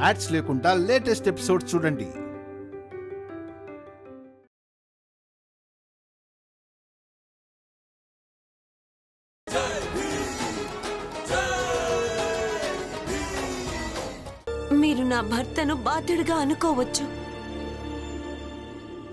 Ads లేకుండా latest episodes చూడండి. మీరు నా భర్తను బాధ్యుడిగా అనుకోవచ్చు,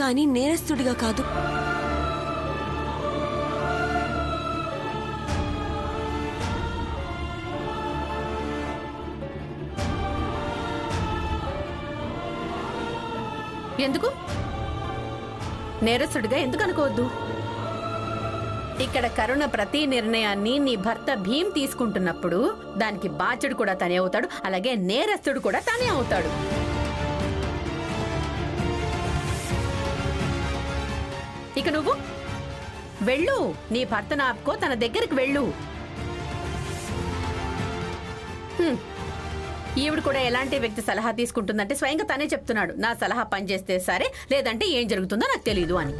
కానీ నేరస్తుడిగా కాదు. ఎందుకు నేరస్తుడిగా ఎందుకు అనుకోవద్దు? ఇక్కడ కరుణ ప్రతి నిర్ణయాన్ని నీ భర్త భీమ్ తీసుకుంటున్నప్పుడు దానికి బాధ్యుడు కూడా తనే అవుతాడు, అలాగే నేరస్తుడు కూడా తనే అవుతాడు. ఇక నువ్వు వెళ్ళు, నీ భర్తను ఆపుకో, తన దగ్గరికి వెళ్ళు. ఈవిడ కూడా ఎలాంటి వ్యక్తి సలహా తీసుకుంటుందంటే స్వయంగా తనే చెప్తున్నాడు, నా సలహా పనిచేస్తే సరే, లేదంటే ఏం జరుగుతుందో నాకు తెలీదు అని.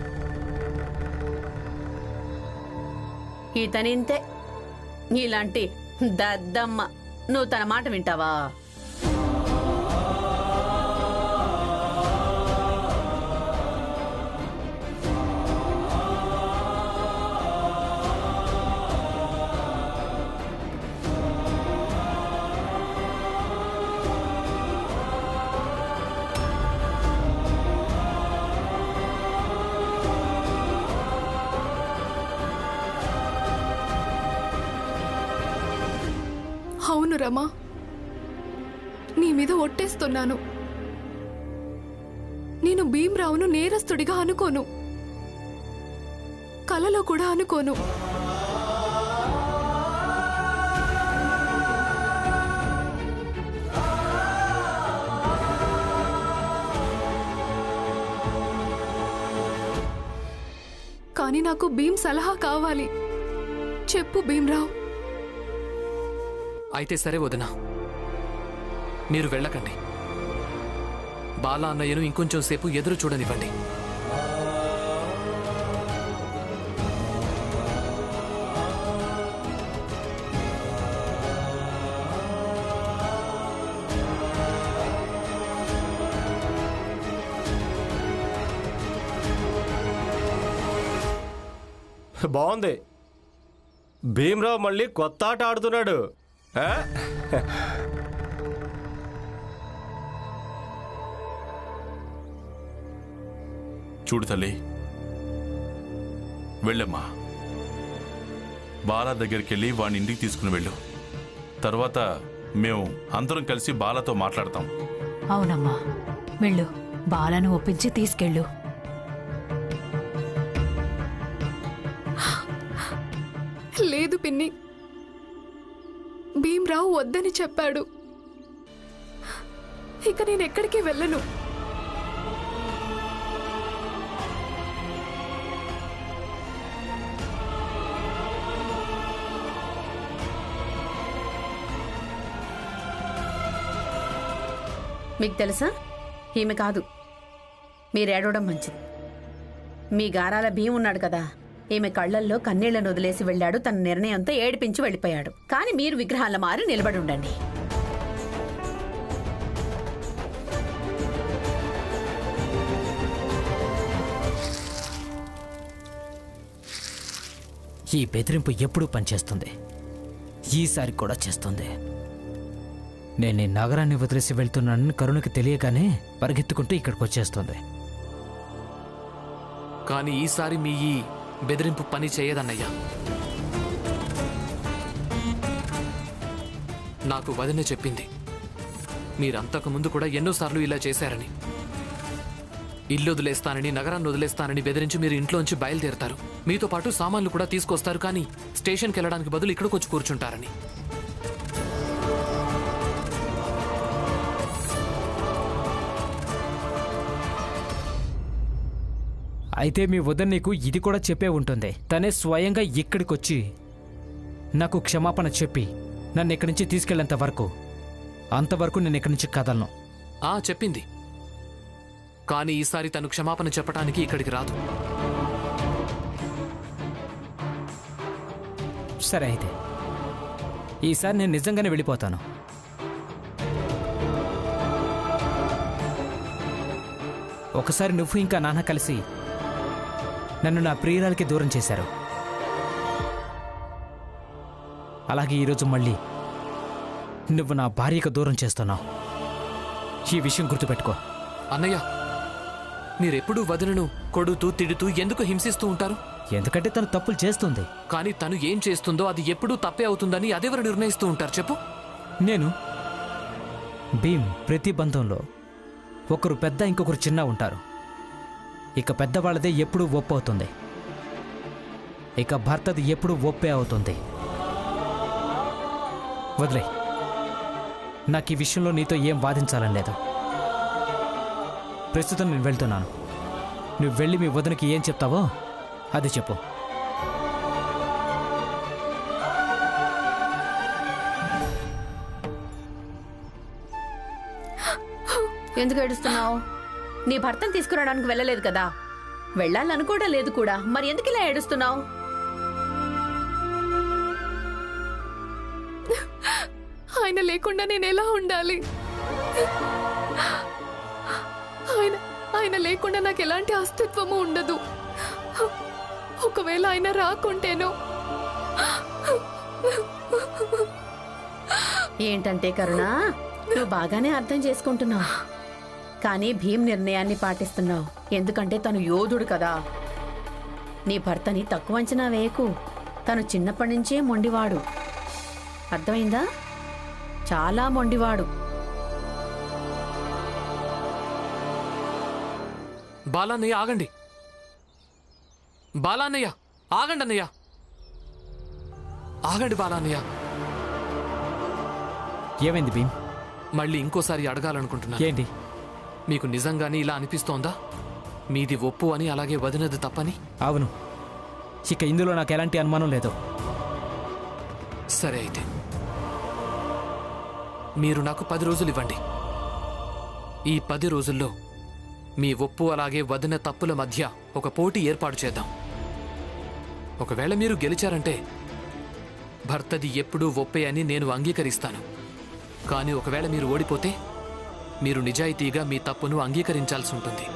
ఇతనింతే, ఇలాంటి దద్దమ్మ. నువ్వు తన మాట వింటావా? అవును రమా, నీ మీద ఒట్టేస్తున్నాను. నేను భీమ్రావును నేరస్తుడిగా అనుకోను, కలలో కూడా అనుకోను. కానీ నాకు భీమ్ సలహా కావాలి. చెప్పు భీమ్రావు. అయితే సరే వదినా, మీరు వెళ్ళకండి. బాలా అన్నయ్యను ఇంకొంచెం సేపు ఎదురు చూడనివ్వండి. బాగుంది, భీమ్రావు మళ్ళీ కొత్త ఆట ఆడుతున్నాడు. చూడు తల్లి, వెళ్ళమ్మా. బాలా దగ్గరికి వెళ్ళి వాడిని ఇంటికి తీసుకుని వెళ్ళు. తర్వాత మేము అందరం కలిసి బాలాతో మాట్లాడతాం. అవునమ్మా, వెళ్ళు, బాలను ఒప్పించి తీసుకెళ్ళు. లేదు పిన్ని, భీమ్రావు వద్దని చెప్పాడు. ఇక నేను ఎక్కడికి వెళ్ళను. మీకు తెలుసా, ఈమె కాదు, మీరేడవడం మంచిది. మీ గారాల భీమ్ ఉన్నాడు కదా, ఈమె కళ్లల్లో కన్నీళ్లను వదిలేసి వెళ్ళాడు. తన నిర్ణయంతో ఏడిపించి వెళ్ళిపోయాడు. కానీ మీరు విగ్రహాల మారి నిలబడి ఉండండి. ఈ బెదిరింపు ఎప్పుడూ పనిచేస్తుంది, ఈసారి కూడా చేస్తుంది. నేను ఈ నగరాన్ని వదిలేసి వెళ్తున్నానని కరుణకి తెలియగానే పరిగెత్తుకుంటూ ఇక్కడికి వచ్చేస్తుంది. కానీ ఈసారి మీ ఈ బెదిరింపు పని చేయదన్నయ్యా. నాకు వదిన చెప్పింది, మీరంతకు ముందు కూడా ఎన్నోసార్లు ఇలా చేశారని. ఇల్లు వదిలేస్తానని, నగరాన్ని వదిలేస్తానని బెదిరించి మీరు ఇంట్లోంచి బయలుదేరతారు. మీతో పాటు సామాన్లు కూడా తీసుకొస్తారు, కానీ స్టేషన్కి వెళ్ళడానికి బదులు ఇక్కడికి వచ్చి కూర్చుంటారని. అయితే మీ వదిన నీకు ఇది కూడా చెప్పే ఉంటుంది. తనే స్వయంగా ఇక్కడికొచ్చి నాకు క్షమాపణ చెప్పి నన్ను ఇక్కడి నుంచి తీసుకెళ్లేంత వరకు, అంతవరకు నేను ఇక్కడి నుంచి కదలను. చెప్పింది, కానీ ఈసారి తను క్షమాపణ చెప్పడానికి ఇక్కడికి రాదు. సరే, అయితే ఈసారి నేను నిజంగానే వెళ్ళిపోతాను. ఒకసారి నువ్వు ఇంకా నాన్న కలిసి నన్ను నా ప్రియురాలకి దూరం చేశారు. అలాగే ఈరోజు మళ్ళీ నువ్వు నా భార్యకు దూరం చేస్తున్నావు. ఈ విషయం గుర్తుపెట్టుకో. అన్నయ్య, మీరెప్పుడూ వదినను కొడుతూ తిడుతూ ఎందుకు హింసిస్తూ ఉంటారు? ఎందుకంటే తను తప్పులు చేస్తుంది. కానీ తను ఏం చేస్తుందో అది ఎప్పుడూ తప్పే అవుతుందని అదెవరు నిర్ణయిస్తూ ఉంటారు చెప్పు? నేను భీమ్ ప్రతి బంధంలో ఒకరు పెద్ద ఇంకొకరు చిన్న ఉంటారు. ఇక పెద్దవాళ్ళదే ఎప్పుడూ ఒప్పు అవుతుంది, ఇక భర్తది ఎప్పుడూ ఒప్పే అవుతుంది. వదిలే, నాకు ఈ విషయంలో నీతో ఏం వాదించాలని లేదు. ప్రస్తుతం నేను వెళ్తున్నాను. నువ్వు వెళ్ళి మీ వదినకి ఏం చెప్తావో అది చెప్పు. ఎందుకు ఏడుస్తున్నావు? నీ భర్తను తీసుకురావడానికి వెళ్ళలేదు కదా, వెళ్ళాలనుకోవడం లేదు కూడా, మరి ఎందుకు ఇలా ఏడుస్తున్నావు? ఆయన లేకుండా నేను ఎలా ఉండాలి? ఆయన లేకుండా నాకు ఎలాంటి అస్తిత్వము ఉండదు. ఒకవేళ ఆయన రాకుంటేనో. ఏంటంటే కరుణ, నువ్వు బాగానే అర్థం చేసుకుంటున్నావు, కానీ భీమ్ నిర్ణయాన్ని పాటిస్తున్నావు. ఎందుకంటే తను యోధుడు కదా. నీ భర్తని తక్కువ అంచనా వేయకు. తను చిన్నప్పటి నుంచే మొండివాడు, అర్థమైందా? చాలా మొండివాడు. బాలాన్నయ్య ఆగండి. బాలాన్నయ్య ఆగండి. అన్నయ్య ఆగండి. బాలాన్నయ్య, ఏమైంది భీమ్? మళ్ళీ ఇంకోసారి అడగాలనుకుంటున్నా. ఏంటి? మీకు నిజంగానే ఇలా అనిపిస్తోందా? మీది ఒప్పు అని, అలాగే వదినది తప్పని? అవును, ఇక ఇందులో నాకు ఎలాంటి అనుమానం లేదు. సరే, అయితే మీరు నాకు 10 రోజులు ఇవ్వండి. ఈ 10 రోజుల్లో మీ ఒప్పు అలాగే వదిన తప్పుల మధ్య ఒక పోటీ ఏర్పాటు చేద్దాం. ఒకవేళ మీరు గెలిచారంటే భర్తది ఎప్పుడూ ఒప్పే అని నేను అంగీకరిస్తాను. కానీ ఒకవేళ మీరు ఓడిపోతే మీరు నిజాయితీగా మీ తప్పును అంగీకరించాల్సి ఉంటుంది.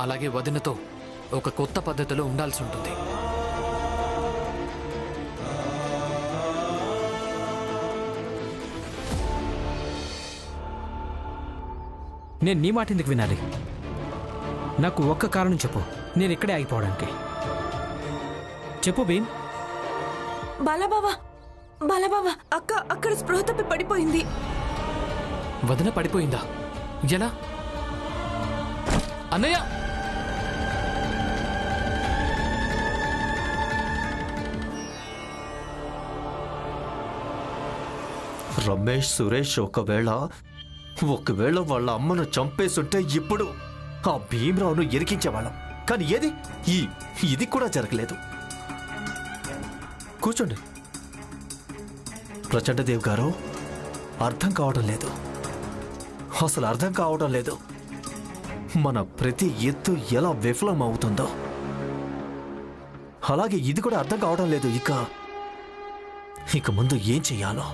అలాగే వదినతో ఒక కొత్త పద్ధతిలో ఉండాల్సి ఉంటుంది. నేను నీ మాట ఎందుకు వినాలి? నాకు ఒక్క కారణం చెప్పు, నేను ఇక్కడే ఆగిపోవడానికి. చెప్పు భీమ్. బాలబావా, అక్క అక్కడ స్పృహ తప్పి పడిపోయింది. వదిన పడిపోయిందా? ఎలా? అన్నయ్య! రమేష్, సురేష్ ఒకవేళ వాళ్ళ అమ్మను చంపేస్తుంటే ఇప్పుడు ఆ భీమరావును ఎరికించేవాళ్ళం. కానీ ఏది ఇది కూడా జరగలేదు. కూర్చోండి. ప్రచండదేవ్ గారు, అర్థం కావడం లేదు, అసలు అర్థం కావడం లేదు మన ప్రతి ఎత్తు ఎలా విఫలం అవుతుందో. అలాగే ఇది కూడా అర్థం కావడం లేదు ఇక ముందు ఏం చెయ్యాలో.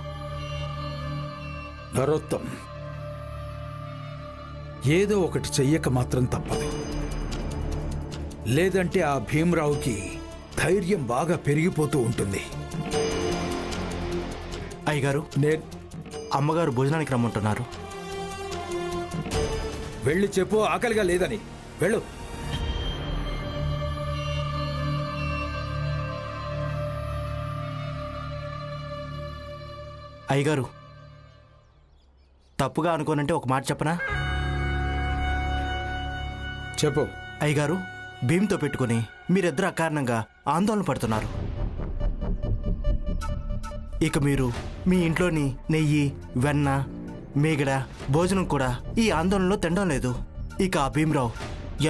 నరోత్తం, ఏదో ఒకటి చెయ్యక మాత్రం తప్పదు. లేదంటే ఆ భీమరావుకి ధైర్యం బాగా పెరిగిపోతూ ఉంటుంది. అయ్యగారు, నేను అమ్మగారు భోజనానికి రమ్మంటున్నారు. వెళ్ళి చెప్పు ఆకలిగా లేదని. వెళ్ళు. అయ్యగారు, తప్పుగా అనుకోనంటే ఒక మాట చెప్పనా? చెప్పు. అయ్యగారు, భీమ్తో పెట్టుకుని మీరిద్దరు అకారణంగా ఆందోళన పడుతున్నారు. ఇక మీరు మీ ఇంట్లోని నెయ్యి, వెన్న, మీగడ, భోజనం కూడా ఈ ఆందోళనలో తినడం లేదు. ఇక ఆ భీమరావు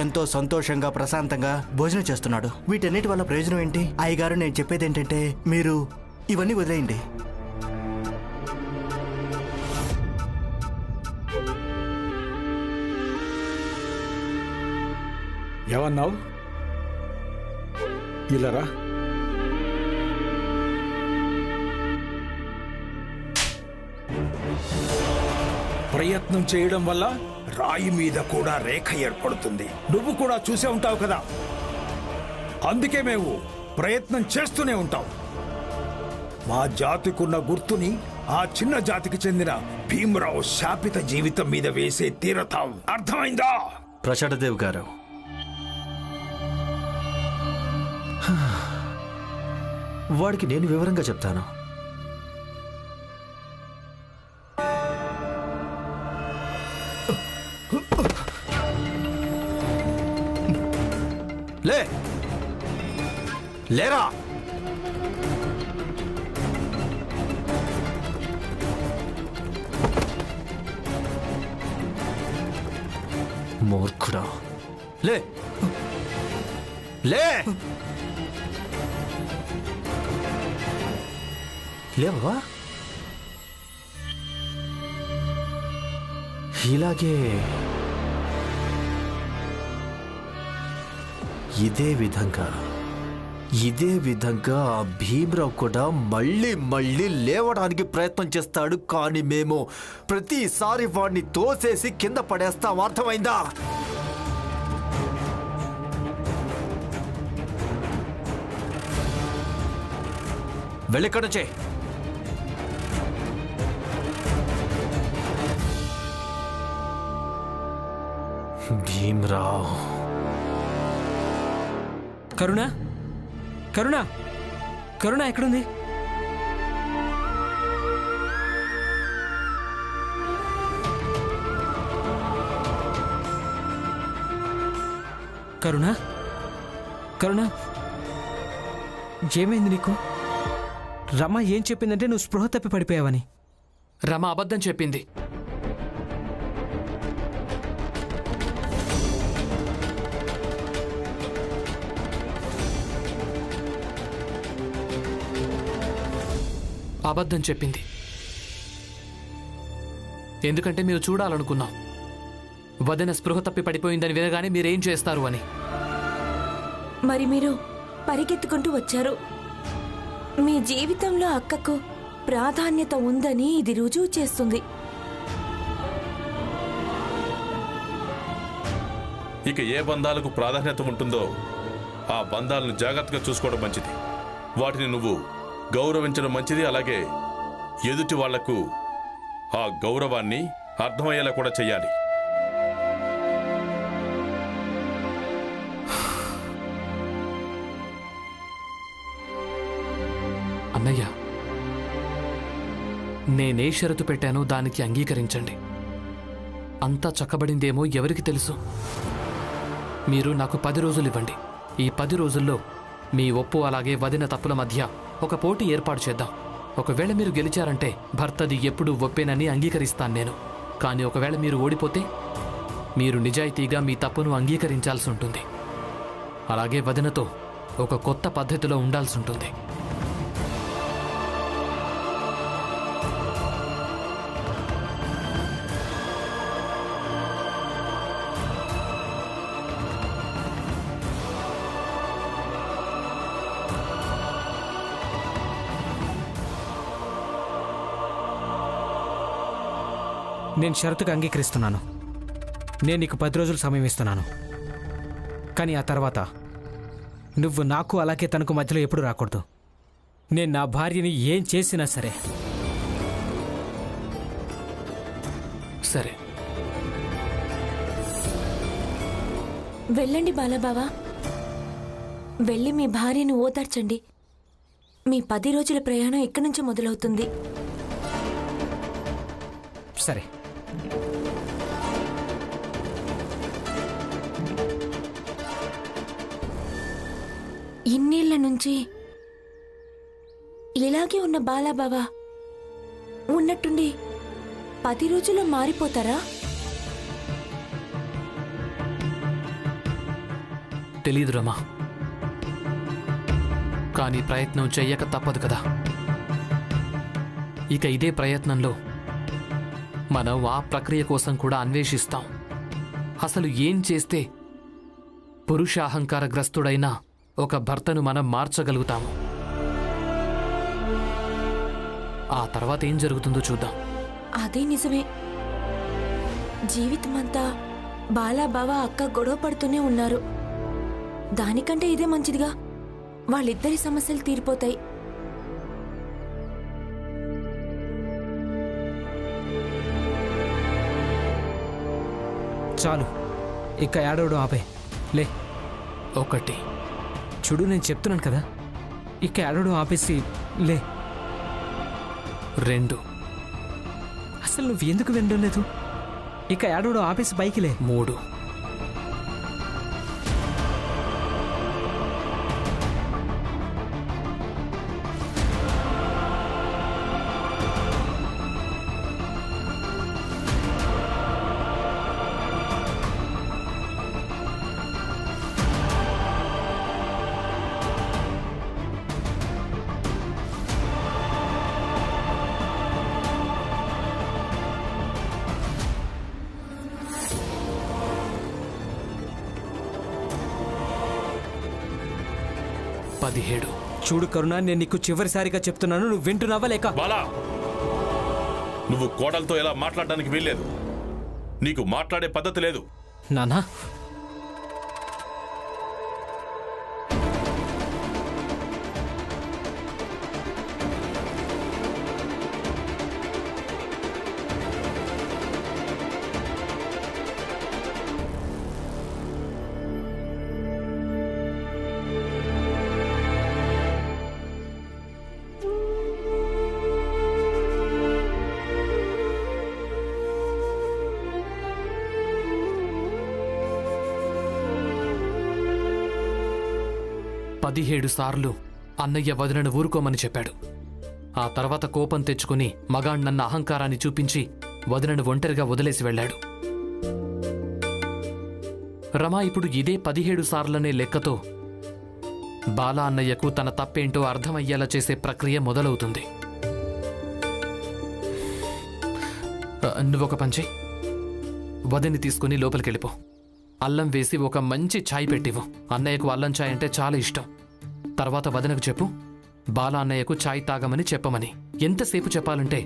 ఎంతో సంతోషంగా ప్రశాంతంగా భోజనం చేస్తున్నాడు. వీటన్నిటి వల్ల ప్రయోజనం ఏంటి? అయ్యగారు, నేను చెప్పేది ఏంటంటే మీరు ఇవన్నీ వదిలేయండి. ఏమన్నావు? ఇలారా. ప్రయత్నం చేయడం వల్ల రాయి మీద కూడా రేఖ ఏర్పడుతుంది. నువ్వు కూడా చూసే ఉంటావు కదా. అందుకే మేము ప్రయత్నం చేస్తూనే ఉంటాం. మా జాతికున్న గుర్తుని ఆ చిన్న జాతికి చెందిన భీమరావు శాపిత జీవితం మీద వేసే తీరతాం. అర్థమైందా? ప్రచండదేవ్ గారు, వాడికి నేను వివరంగా చెప్తాను. లేరా మూర్ఖుడా, లే లే లేవా? ఇలాగే ఇదే విధంగా ఆ భీమరావు కూడా మళ్ళీ లేవడానికి ప్రయత్నం చేస్తాడు. కానీ మేము ప్రతిసారి వాడిని తోసేసి కింద పడేస్తాం. అర్థమైందా? వెళ్ళిక్కడ నుంచే. భీమరావు. కరుణ కరుణ కరుణ ఎక్కడుంది? కరుణ కరుణ ఏమైంది నీకు? రమ ఏం చెప్పిందంటే నువ్వు స్పృహ తప్పి పడిపోయావని. రమ అబద్ధం చెప్పింది. అబద్ధం చెప్పింది ఎందుకంటే మీరు చూడాలనుకున్నాం వదిన స్పృహ తప్పి పడిపోయిందని వినగానే మీరేం చేస్తారు అని. మరి మీరు పరిగెత్తుకుంటూ వచ్చారు. మీ జీవితంలో అక్కకు ప్రాధాన్యత ఉందని ఇది రుజువు చేస్తుంది. ఇక ఏ బంధాలకు ప్రాధాన్యత ఉంటుందో ఆ బంధాలను జాగ్రత్తగా చూసుకోవడం మంచిది. వాటిని నువ్వు గౌరవించడం మంచిది. అలాగే ఎదుటి వాళ్లకు ఆ గౌరవాన్ని అర్థమయ్యేలా కూడా చెయ్యాలి. అన్నయ్య, నేనే షరతు పెట్టానో దానికి అంగీకరించండి. అంతా చక్కబడిందేమో ఎవరికి తెలుసు. మీరు నాకు 10 రోజులు ఇవ్వండి. ఈ 10 రోజుల్లో మీ ఒప్పు అలాగే వదిన తప్పుల మధ్య ఒక పోటీ ఏర్పాటు చేద్దాం. ఒకవేళ మీరు గెలిచారంటే భర్తది ఎప్పుడూ ఒప్పేనని అంగీకరిస్తాను నేను. కానీ ఒకవేళ మీరు ఓడిపోతే మీరు నిజాయితీగా మీ తప్పును అంగీకరించాల్సి ఉంటుంది. అలాగే వదినతో ఒక కొత్త పద్ధతిలో ఉండాల్సి ఉంటుంది. నేను షరతుగా అంగీకరిస్తున్నాను. నేను నీకు 10 రోజులు సమయం ఇస్తున్నాను. కానీ ఆ తర్వాత నువ్వు నాకు అలాగే తనకు మధ్యలో ఎప్పుడు రాకూడదు. నేను నా భార్యని ఏం చేసినా సరే. సరే, వెళ్ళండి బాలబావా. వెళ్ళి మీ భార్యను ఓదార్చండి. మీ 10 రోజుల ప్రయాణం ఇక్కడి నుంచి మొదలవుతుంది. సరే. ఇన్నేళ్ల నుంచి ఇలాగే ఉన్న బాలాబావా ఉన్నట్టుండి 10 రోజుల్లో మారిపోతారా? తెలీదు రమా. కానీ ప్రయత్నం చెయ్యక తప్పదు కదా. ఇక ఇదే ప్రయత్నంలో మనం ఆ ప్రక్రియ కోసం కూడా అన్వేషిస్తాం. అసలు ఏం చేస్తే పురుషాహంకారగ్రస్తుడైన ఒక భర్తను మనం మార్చగలుగుతాము. ఆ తర్వాత ఏం జరుగుతుందో చూద్దాం. అదే నిజమే. జీవితమంతా బాలా బావ అక్క గొడవ పడుతూనే ఉన్నారు. దానికంటే ఇదే మంచిదిగా. వాళ్ళిద్దరి సమస్యలు తీరిపోతాయి. చాలు, ఇక ఏడవడం ఆపే. లే. ఒకటి. చూడు, నేను చెప్తున్నాను కదా, ఇక ఏడవడం ఆపేసి లే. 2. అసలు నువ్వు ఎందుకు వినడం లేదు? ఇక ఏడవడం ఆపేసి పైకి లే. 3. చూడు కరుణ, నేను నీకు చివరిసారిగా చెప్తున్నాను, నువ్వు వింటున్నావా లేక? బాలా, నువ్వు కోడలతో ఎలా మాట్లాడడానికి వీల్లేదు. నీకు మాట్లాడే పద్ధతి లేదు. నానా, పదిహేడు సార్లు అన్నయ్య వదినను ఊరుకోమని చెప్పాడు. ఆ తర్వాత కోపం తెచ్చుకుని మగాణ్ణన్న అహంకారాన్ని చూపించి వదినను ఒంటరిగా వదిలేసి వెళ్ళాడు. రమా ఇప్పుడు ఇదే 17 సార్లనే లెక్కతో బాలా అన్నయ్యకు తన తప్పేంటో అర్థమయ్యేలా చేసే ప్రక్రియ మొదలవుతుంది. నువ్వొక పంచి వదిని తీసుకుని లోపలికెళ్ళిపో. అల్లం వేసి ఒక మంచి ఛాయ్ పెట్టివు. అన్నయ్యకు అల్లం ఛాయ్ అంటే చాలా ఇష్టం. తర్వాత వదినకు చెప్పు, బాలా అన్నయ్యకు ఛాయ్ తాగమని చెప్పమని. ఎంతసేపు చెప్పాలంటే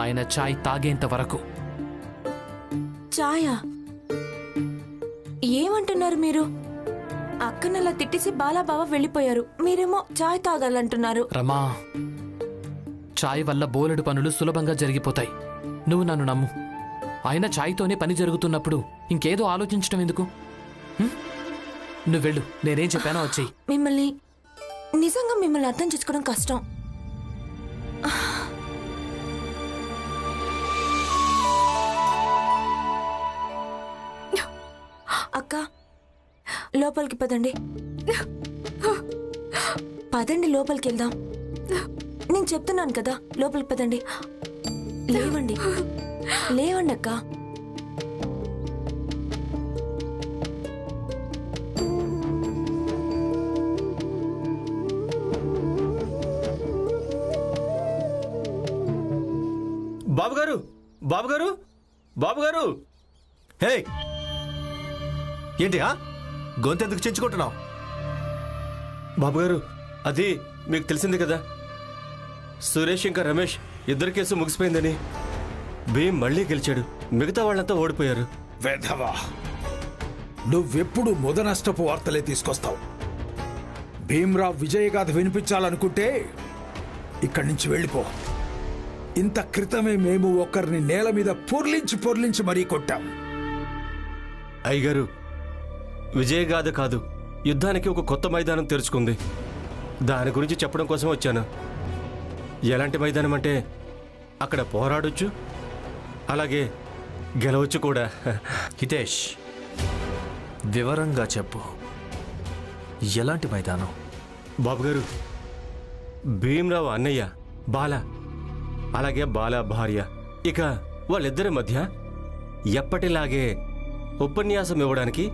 ఆయన ఛాయ్ తాగేంత వరకు. ఛాయా? ఏమంటున్నారు మీరు? అక్కనలా తిట్టేసి బాలాబావ వెళ్ళిపోయారు, మీరేమో ఛాయ్ తాగాలంటున్నారు. రమా, ఛాయ్ వల్ల బోలెడు పనులు సులభంగా జరిగిపోతాయి. నువ్వు నన్ను నమ్ము. ఆయన ఛాయ్తోనే పని జరుగుతున్నప్పుడు ఇంకేదో ఆలోచించడం ఎందుకు? నువ్వు వెళ్ళు, నేనేం చెప్పానో వచ్చేయి. నిజంగా మిమ్మల్ని అర్థం చేసుకోవడం కష్టం. అక్క, లోపలికి పదండి. పదండి, లోపలికి వెళ్దాం. నేను చెప్తున్నాను కదా, లోపలికి పదండి. లేవండి, లేవండి అక్క. బాబుగారు, బాబుగారు, బాబుగారు! హే, ఏంటి గొంతెందుకు చించుకుంటున్నావు? బాబుగారు, అది మీకు తెలిసింది కదా, సురేష్ ఇంకా రమేష్ ఇద్దరి కేసు ముగిసిపోయిందని. భీమ్ మళ్ళీ గెలిచాడు, మిగతా వాళ్ళంతా ఓడిపోయారు. వెధవా, నువ్వెప్పుడు మొదనష్టపు వార్తలే తీసుకొస్తావు. భీమ్రావ్ విజయగాథ వినిపించాలనుకుంటే ఇక్కడి నుంచి వెళ్ళిపో. ఇంత క్రితమే మేము ఒకరిని నేల మీద పొర్లించి మరీ కొట్టాం. అయ్యగారు, విజయగాథ కాదు, యుద్ధానికి ఒక కొత్త మైదానం తెరుచుకుంది. దాని గురించి చెప్పడం కోసం వచ్చాను. ఎలాంటి మైదానం అంటే అక్కడ పోరాడొచ్చు, అలాగే గెలవచ్చు కూడా. హితేష్, వివరంగా చెప్పు, ఎలాంటి మైదానం? బాబుగారు, భీమ్రావు అన్నయ్య బాలా, అలాగే బాలా భార్య, ఇక వాళ్ళిద్దరి మధ్య ఎప్పటిలాగే ఉపన్యాసం ఇవ్వడానికి,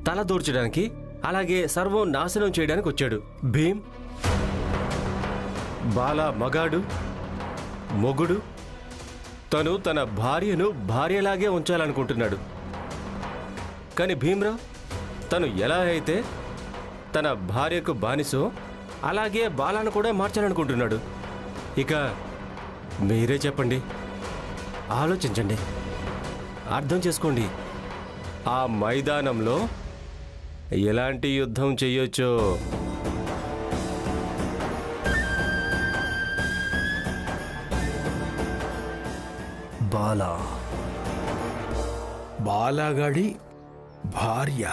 తల దూర్చడానికి, అలాగే సర్వం నాశనం చేయడానికి వచ్చాడు భీమ్. బాలా మగాడు, మొగుడు. తను తన భార్యను భార్యలాగే ఉంచాలనుకుంటున్నాడు. కానీ భీమ్రావ్ తను ఎలా అయితే తన భార్యకు బానిసో అలాగే బాలాను కూడా మార్చాలనుకుంటున్నాడు. ఇక మీరే చెప్పండి, ఆలోచించండి. అర్థం చేసుకోండి, ఆ మైదానంలో ఎలాంటి యుద్ధం చెయ్యొచ్చో. బాలా బాలాగాడి భార్య